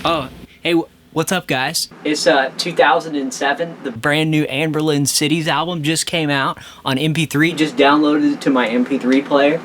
Oh, hey, what's up, guys? It's 2007. The brand new Anberlin Cities album just came out on MP3. Just downloaded it to my MP3 player.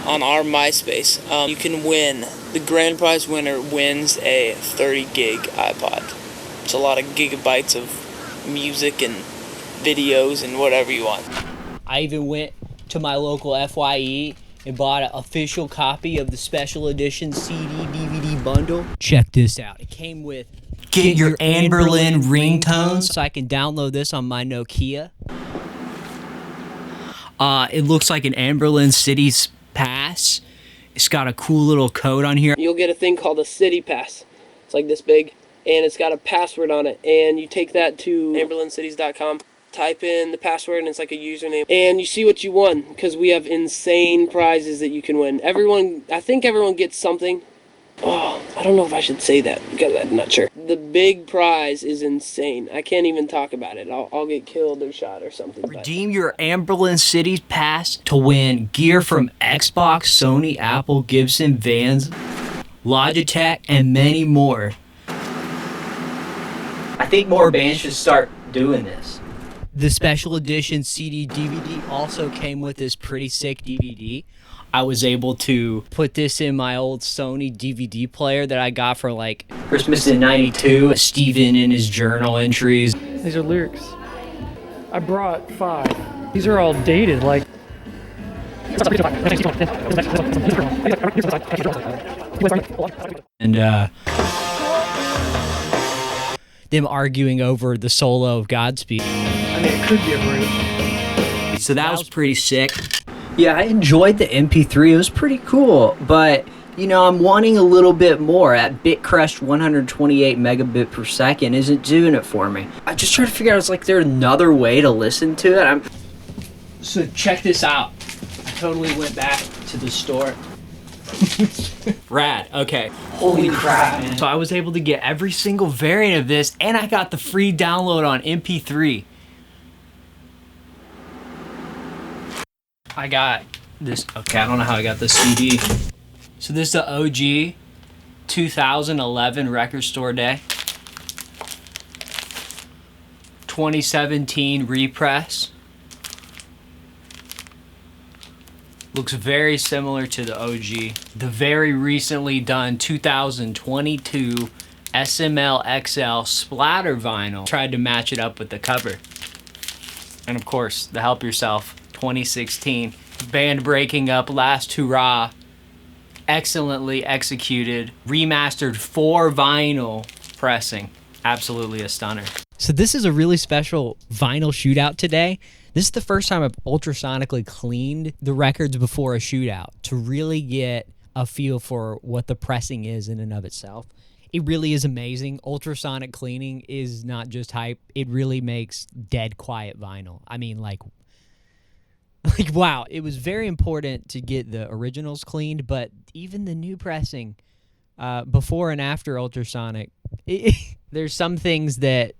On our MySpace, you can win. The grand prize winner wins a 30 gig iPod. It's a lot of gigabytes of music and videos and whatever you want. I even went to my local FYE and bought an official copy of the special edition CD DVD bundle. Check this out. It came with Get Your Anberlin ringtones, so I can download this on my Nokia. It looks like an Anberlin Cities pass. It's got a cool little code on here. You'll get a thing called a city pass. It's like this big, and it's got a password on it. And you take that to AnberlinCities.com, type in the password, and it's like a username. And you see what you won, because we have insane prizes that you can win. I think everyone gets something. Oh, I don't know if I should say that, because I'm not sure. The big prize is insane. I can't even talk about it. I'll get killed or shot or something. Redeem your Anberlin Cities pass to win gear from Xbox, Sony, Apple, Gibson, Vans, Logitech, and many more. I think more bands should start doing this. The special edition CD DVD also came with this pretty sick DVD. I was able to put this in my old Sony DVD player that I got for like Christmas in '92. Steven in his journal entries. These are lyrics. I brought 5. These are all dated, like. And them arguing over the solo of Godspeed. I mean, it could be a break. So that was pretty sick. Yeah, I enjoyed the MP3. It was pretty cool, but you know, I'm wanting a little bit more. At BitCrush 128 megabit per second isn't doing it for me. I just tried to figure out, is like there another way to listen to it? So check this out. I totally went back to the store. Rad. Okay. Holy crap, man. So I was able to get every single variant of this, and I got the free download on MP3. I got this. Okay, I don't know how I got this CD. So this is the OG 2011 Record Store Day. 2017 repress. Looks very similar to the OG. The very recently done 2022 SML XL Splatter vinyl. Tried to match it up with the cover. And of course, the Help Yourself 2016 band breaking up last hurrah. Excellently executed, remastered 4 vinyl pressing. Absolutely a stunner. So this is a really special vinyl shootout today. This is the first time I've ultrasonically cleaned the records before a shootout to really get a feel for what the pressing is in and of itself. It really is amazing. Ultrasonic cleaning is not just hype. It really makes dead quiet vinyl. I mean, like wow. It was very important to get the originals cleaned, but even the new pressing, before and after ultrasonic, there's some things that,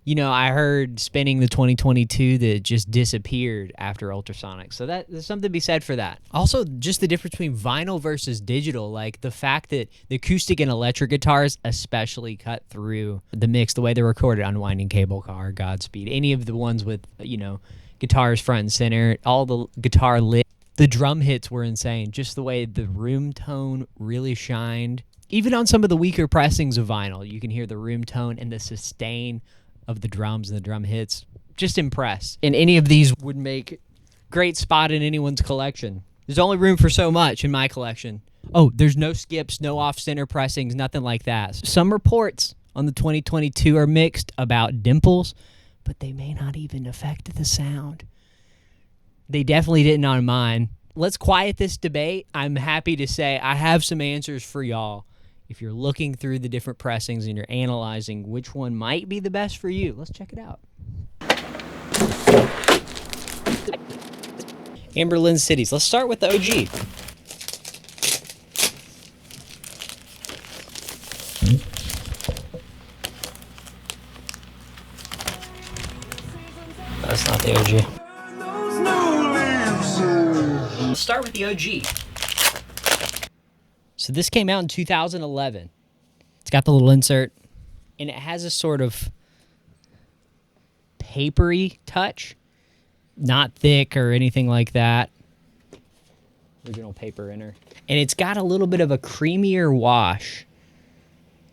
you know, I heard spinning the 2022 that just disappeared after ultrasonic. So there's something to be said for that. Also, just the difference between vinyl versus digital, like the fact that the acoustic and electric guitars especially cut through the mix, the way they're recorded, Unwinding Cable Car, Godspeed, any of the ones with, you know, guitars front and center, all the guitar lit. The drum hits were insane. Just the way the room tone really shined. Even on some of the weaker pressings of vinyl, you can hear the room tone and the sustain of the drums and the drum hits. Just impressed. And any of these would make great spot in anyone's collection. There's only room for so much in my collection. Oh, there's no skips, no off-center pressings, nothing like that. Some reports on the 2022 are mixed about dimples, but they may not even affect the sound. They definitely didn't on mine. Let's quiet this debate. I'm happy to say I have some answers for y'all. If you're looking through the different pressings and you're analyzing which one might be the best for you, let's check it out. Anberlin Cities. Let's start with the OG. That's not the OG. Let's start with the OG. So this came out in 2011. It's got the little insert, and it has a sort of papery touch. Not thick or anything like that. Original paper inner. And it's got a little bit of a creamier wash.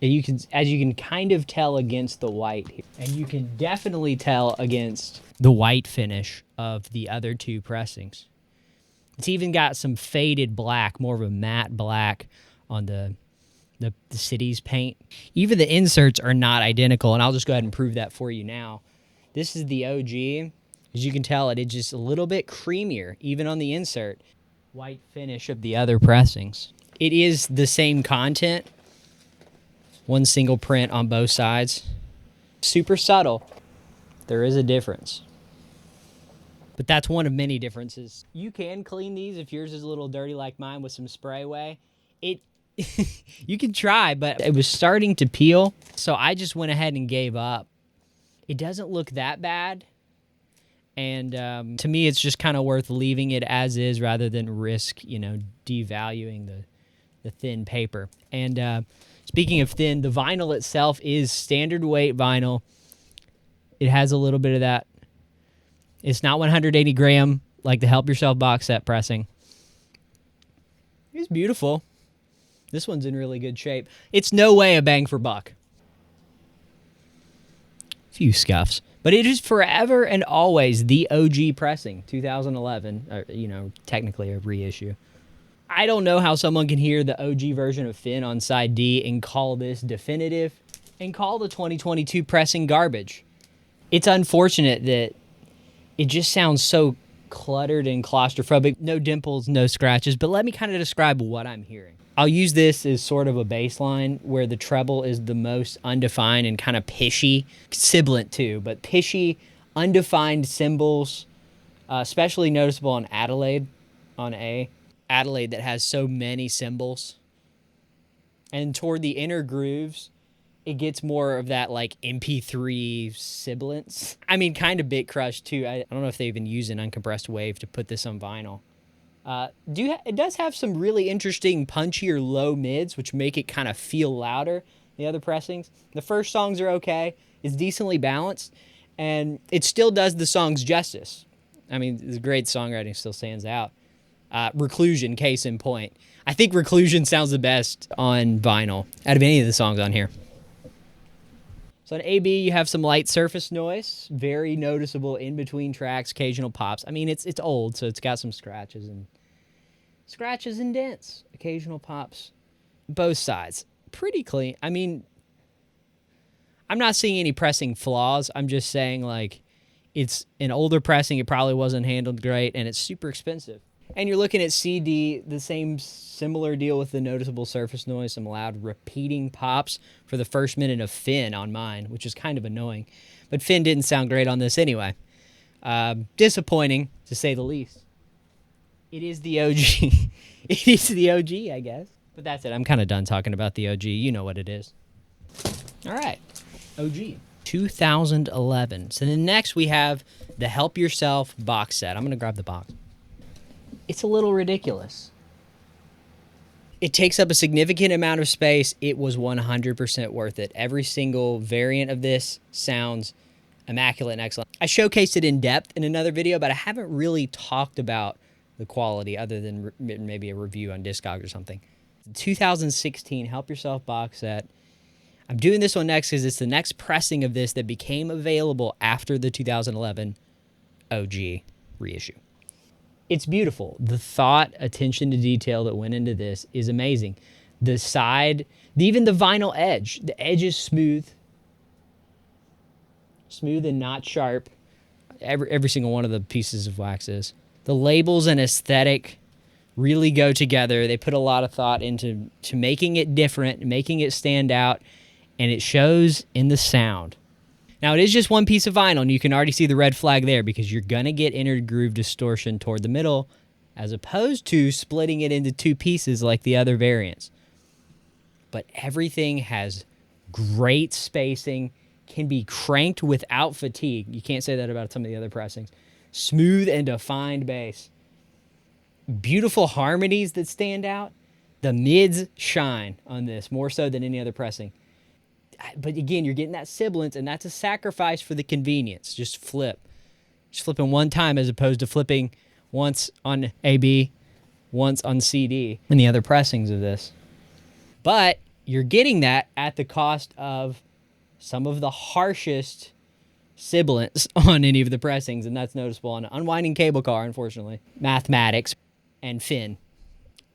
And you can, as you can kind of tell against the white here. And you can definitely tell against the white finish of the other two pressings. It's even got some faded black, more of a matte black on the city's paint. Even the inserts are not identical, and I'll just go ahead and prove that for you now. This is the OG. As you can tell, it is just a little bit creamier, even on the insert. White finish of the other pressings. It is the same content. One single print on both sides. Super subtle. There is a difference. But that's one of many differences. You can clean these if yours is a little dirty like mine with some sprayway. You can try, but it was starting to peel, so I just went ahead and gave up. It doesn't look that bad. And to me, it's just kind of worth leaving it as is rather than risk, devaluing the thin paper. And speaking of thin, the vinyl itself is standard weight vinyl. It has a little bit of that. It's not 180 gram like the Help Yourself Boxset pressing. It's beautiful. This one's in really good shape. It's no way a bang for buck. Few scuffs. But it is forever and always the OG pressing, 2011, or, technically a reissue. I don't know how someone can hear the OG version of Finn on side D and call this definitive and call the 2022 pressing garbage. It's unfortunate that it just sounds so cluttered and claustrophobic. No dimples, no scratches, but let me kind of describe what I'm hearing. I'll use this as sort of a baseline where the treble is the most undefined and kind of pishy, sibilant too, but pishy, undefined cymbals, especially noticeable on Adelaide, on A. Adelaide that has so many cymbals. And toward the inner grooves, it gets more of that like MP3 sibilance. I mean, kind of bit crush too. I don't know if they even use an uncompressed wave to put this on vinyl. It does have some really interesting punchier low mids, which make it kind of feel louder than the other pressings. The first songs are okay. It's decently balanced, and it still does the songs justice. I mean, the great songwriting still stands out. Reclusion, case in point. I think Reclusion sounds the best on vinyl out of any of the songs on here. So on AB, you have some light surface noise, very noticeable in between tracks, occasional pops. I mean, it's old, so it's got some scratches and dents, occasional pops. Both sides, pretty clean. I mean, I'm not seeing any pressing flaws. I'm just saying, like, it's an older pressing. It probably wasn't handled great, and it's super expensive. And you're looking at CD, the same similar deal with the noticeable surface noise, some loud repeating pops for the first minute of Finn on mine, which is kind of annoying. But Finn didn't sound great on this anyway. Disappointing, to say the least. It is the OG. It is the OG, I guess. But that's it. I'm kind of done talking about the OG. You know what it is. All right. OG. 2011. So then next we have the Help Yourself Boxset. I'm going to grab the box. It's a little ridiculous. It takes up a significant amount of space. It was 100% worth it. Every single variant of this sounds immaculate and excellent. I showcased it in depth in another video, but I haven't really talked about the quality other than maybe a review on Discogs or something. 2016 Help Yourself Boxset. I'm doing this one next because it's the next pressing of this that became available after the 2011 OG reissue. It's beautiful. The thought, attention to detail that went into this is amazing. The side, even the vinyl edge, the edge is smooth. Smooth and not sharp. Every single one of the pieces of wax is. The labels and aesthetic really go together. They put a lot of thought into making it different, making it stand out, and it shows in the sound. Now, it is just one piece of vinyl, and you can already see the red flag there because you're going to get inner groove distortion toward the middle as opposed to splitting it into two pieces like the other variants. But everything has great spacing, can be cranked without fatigue. You can't say that about some of the other pressings. Smooth and defined bass. Beautiful harmonies that stand out. The mids shine on this more so than any other pressing. But again, you're getting that sibilance, and that's a sacrifice for the convenience. Just flipping one time as opposed to flipping once on AB, once on CD, and the other pressings of this. But you're getting that at the cost of some of the harshest sibilance on any of the pressings, and that's noticeable on an unwinding cable car, unfortunately. Mathematics and Finn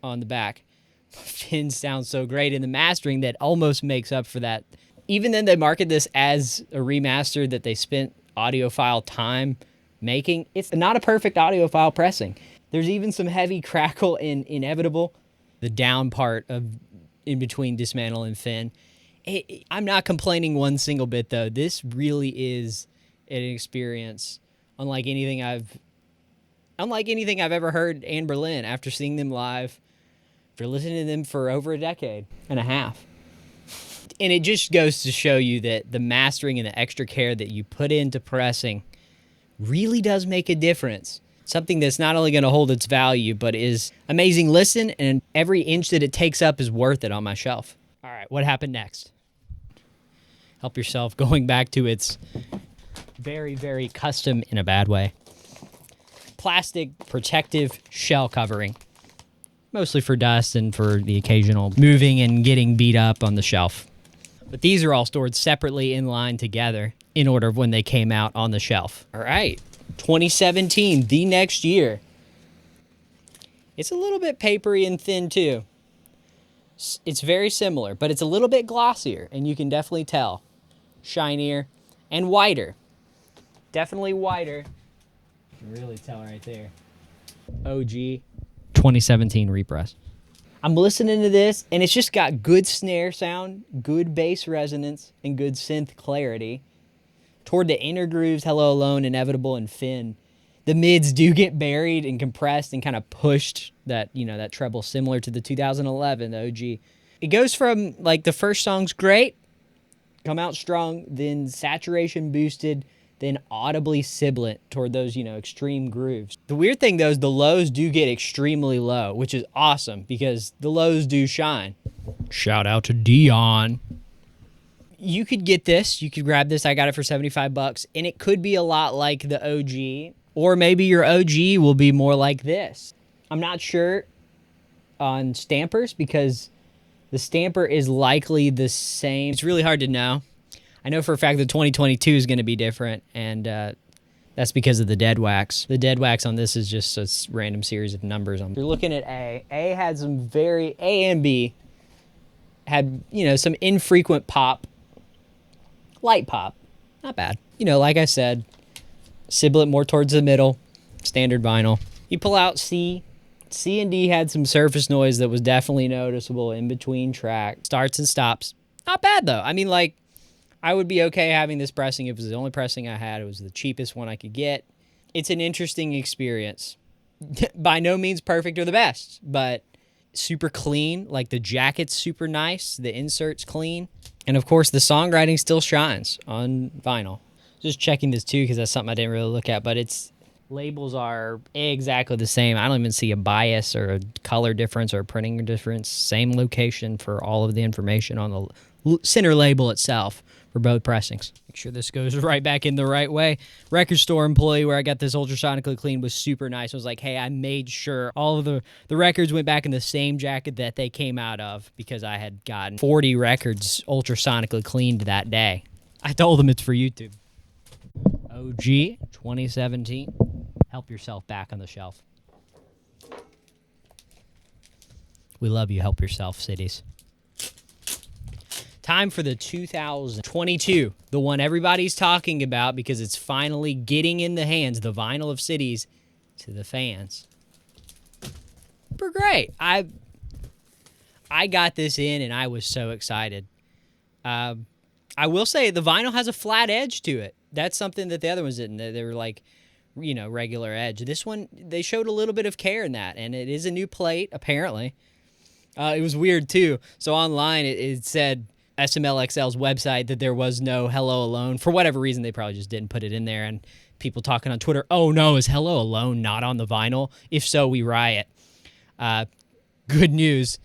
on the back. Finn sounds so great in the mastering that almost makes up for that. Even then, they market this as a remaster that they spent audiophile time making. It's not a perfect audiophile pressing. There's even some heavy crackle in Inevitable, the down part of in between Dismantle and Finn. I'm not complaining one single bit, though. This really is an experience unlike anything I've ever heard Anberlin after seeing them live, after listening to them for over a decade and a half. And it just goes to show you that the mastering and the extra care that you put into pressing really does make a difference. Something that's not only going to hold its value, but is amazing listen, and every inch that it takes up is worth it on my shelf. All right, what happened next? Help Yourself going back to its very, very custom in a bad way. Plastic protective shell covering. Mostly for dust and for the occasional moving and getting beat up on the shelf. But these are all stored separately in line together in order of when they came out on the shelf. All right, 2017, the next year. It's a little bit papery and thin too. It's very similar, but it's a little bit glossier, and you can definitely tell. Shinier and whiter. Definitely whiter. You can really tell right there. OG 2017 repress. I'm listening to this, and it's just got good snare sound, good bass resonance, and good synth clarity. Toward the inner grooves, Hello Alone, Inevitable, and Finn, the mids do get buried and compressed and kind of pushed that treble similar to the 2011, the OG. It goes from, like, the first song's great, come out strong, then saturation boosted, then audibly sibilant toward those, extreme grooves. The weird thing, though, is the lows do get extremely low, which is awesome because the lows do shine. Shout out to Dion. You could get this. You could grab this. I got it for $75, and it could be a lot like the OG, or maybe your OG will be more like this. I'm not sure on stampers because the stamper is likely the same. It's really hard to know. I know for a fact that 2022 is going to be different, and that's because of the dead wax. The dead wax on this is just a random series of numbers. You're looking at A. A had some A and B had, some infrequent pop. Light pop. Not bad. Like I said, sibilant more towards the middle. Standard vinyl. You pull out C. C and D had some surface noise that was definitely noticeable in between track. Starts and stops. Not bad, though. I mean, I would be okay having this pressing if it was the only pressing I had. It was the cheapest one I could get. It's an interesting experience. By no means perfect or the best, but super clean. Like, the jacket's super nice. The insert's clean. And, of course, the songwriting still shines on vinyl. Just checking this, too, because that's something I didn't really look at. But labels are exactly the same. I don't even see a bias or a color difference or a printing difference. Same location for all of the information on the center label itself for both pressings. Make sure this goes right back in the right way. Record store employee where I got this ultrasonically cleaned was super nice. I was like, hey, I made sure all of the records went back in the same jacket that they came out of because I had gotten 40 records ultrasonically cleaned that day. I told them it's for YouTube. OG 2017. Help Yourself back on the shelf. We love you, Help Yourself, cities. Time for the 2022, the one everybody's talking about because it's finally getting in the hands, the vinyl of cities, to the fans. Super great. I got this in and I was so excited. I will say the vinyl has a flat edge to it. That's something that the other ones didn't. They were like, regular edge. This one, they showed a little bit of care in that, and it is a new plate, apparently. It was weird, too. So online, it said SMLXL's website that there was no Hello Alone. For whatever reason, they probably just didn't put it in there, and people talking on Twitter, oh, no, is Hello Alone not on the vinyl? If so, we riot. Good news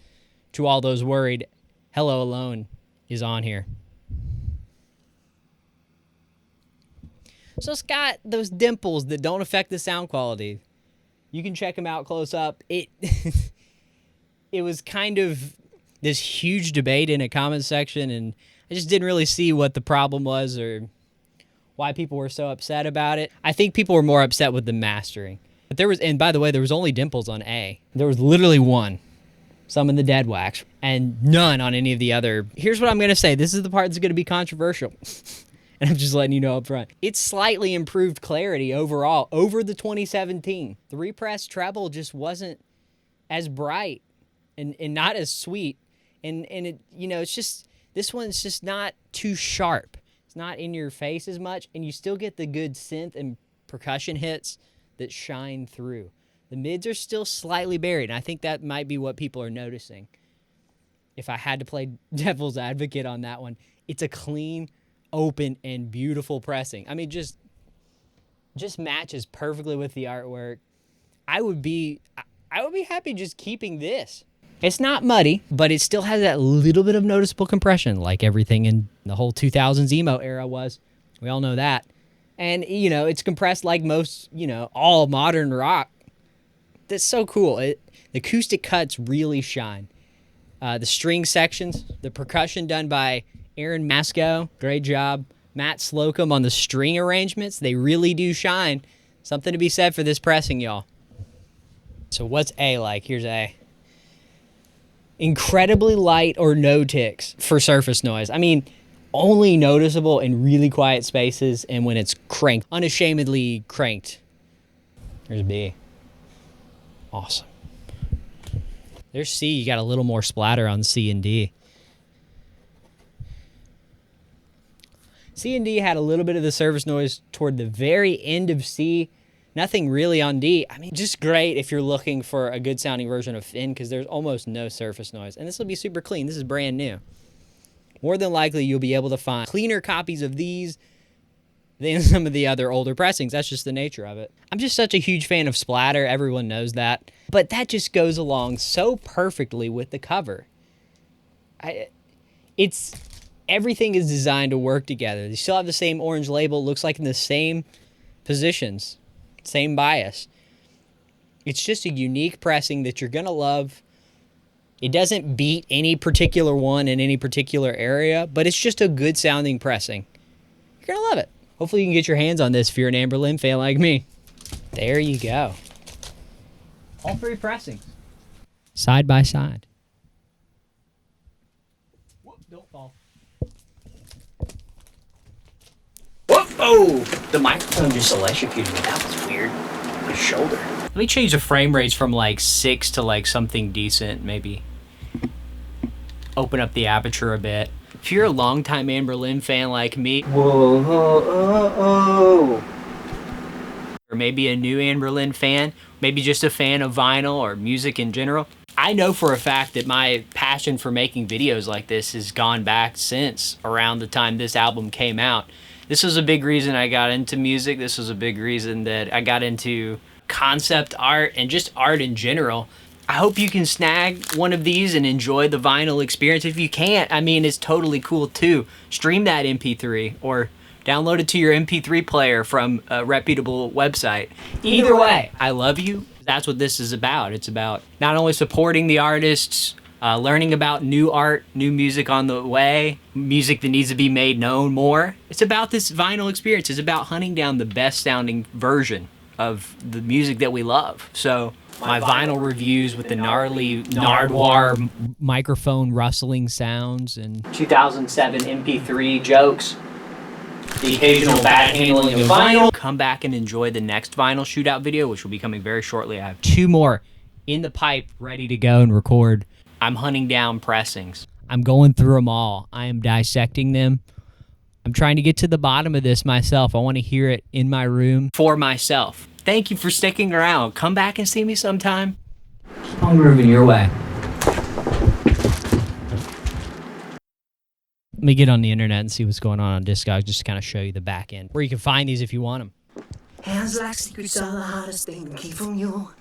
to all those worried. Hello Alone is on here. So it's got those dimples that don't affect the sound quality. You can check them out close up. It it was kind of this huge debate in a comment section, and I just didn't really see what the problem was or why people were so upset about it. I think people were more upset with the mastering. But there was, and by the way, there was only dimples on A. There was literally one. Some in the dead wax, and none on any of the other. Here's what I'm going to say. This is the part that's going to be controversial. And I'm just letting you know up front. It's slightly improved clarity overall over the 2017. The repressed treble just wasn't as bright and not as sweet. And it, you know, it's just, this one's just not too sharp. It's not in your face as much, and you still get the good synth and percussion hits that shine through. The mids are still slightly buried, and I think that might be what people are noticing. If I had to play devil's advocate on that one, it's a clean, open, and beautiful pressing. I mean, just matches perfectly with the artwork. I would be happy just keeping this. It's not muddy, but it still has that little bit of noticeable compression, like everything in the whole 2000s emo era was. We all know that. And, you know, it's compressed like most, you know, all modern rock. That's so cool. The acoustic cuts really shine. The string sections, the percussion done by Aaron Masco, great job. Matt Slocum on the string arrangements, they really do shine. Something to be said for this pressing, y'all. So what's A like? Here's A. Incredibly light or no ticks for surface noise. I mean, only noticeable in really quiet spaces and when it's cranked, unashamedly cranked. Here's B. Awesome. There's C. You got a little more splatter on C and D. C and D had a little bit of the surface noise toward the very end of C. Nothing really on D. I mean, just great if you're looking for a good sounding version of Finn, because there's almost no surface noise. And this will be super clean. This is brand new. More than likely, you'll be able to find cleaner copies of these than some of the other older pressings. That's just the nature of it. I'm just such a huge fan of Splatter. Everyone knows that. But that just goes along so perfectly with the cover. Everything is designed to work together. You still have the same orange label. It looks like in the same positions, same bias. It's just a unique pressing that you're going to love. It doesn't beat any particular one in any particular area, but it's just a good sounding pressing. You're going to love it. Hopefully you can get your hands on this if you're an Anberlin fan like me. There you go. All three pressings. Side by side. Whoop, don't fall. Whoop! Oh! The microphone just electrocuted me. That was weird. My shoulder. Let me change the frame rates from like 6 to like something decent, maybe. Open up the aperture a bit. If you're a longtime Anberlin fan like me, whoa, or maybe a new Anberlin fan, maybe just a fan of vinyl or music in general, I know for a fact that my passion for making videos like this has gone back since around the time this album came out. This was a big reason I got into music. This was a big reason that I got into concept art and just art in general. I hope you can snag one of these and enjoy the vinyl experience. If you can't, I mean, it's totally cool too. Stream that MP3 or download it to your MP3 player from a reputable website. Either way, I love you. That's what this is about. It's about not only supporting the artists, learning about new art, new music on the way, music that needs to be made known more. It's about this vinyl experience. It's about hunting down the best sounding version of the music that we love. So my vinyl reviews with the gnarly Nardwuar microphone rustling sounds and 2007 MP3 jokes, the occasional bad handling of vinyl. Come back and enjoy the next vinyl shootout video, which will be coming very shortly. I have 2 more in the pipe ready to go and record. I'm hunting down pressings. I'm going through them all. I am dissecting them. I'm trying to get to the bottom of this myself. I want to hear it in my room for myself. Thank you for sticking around. Come back and see me sometime. Keep on grooving your way. Let me get on the internet and see what's going on Discogs, just to kind of show you the back end, where you can find these if you want them. Hands like secrets are the hardest thing to keep from you.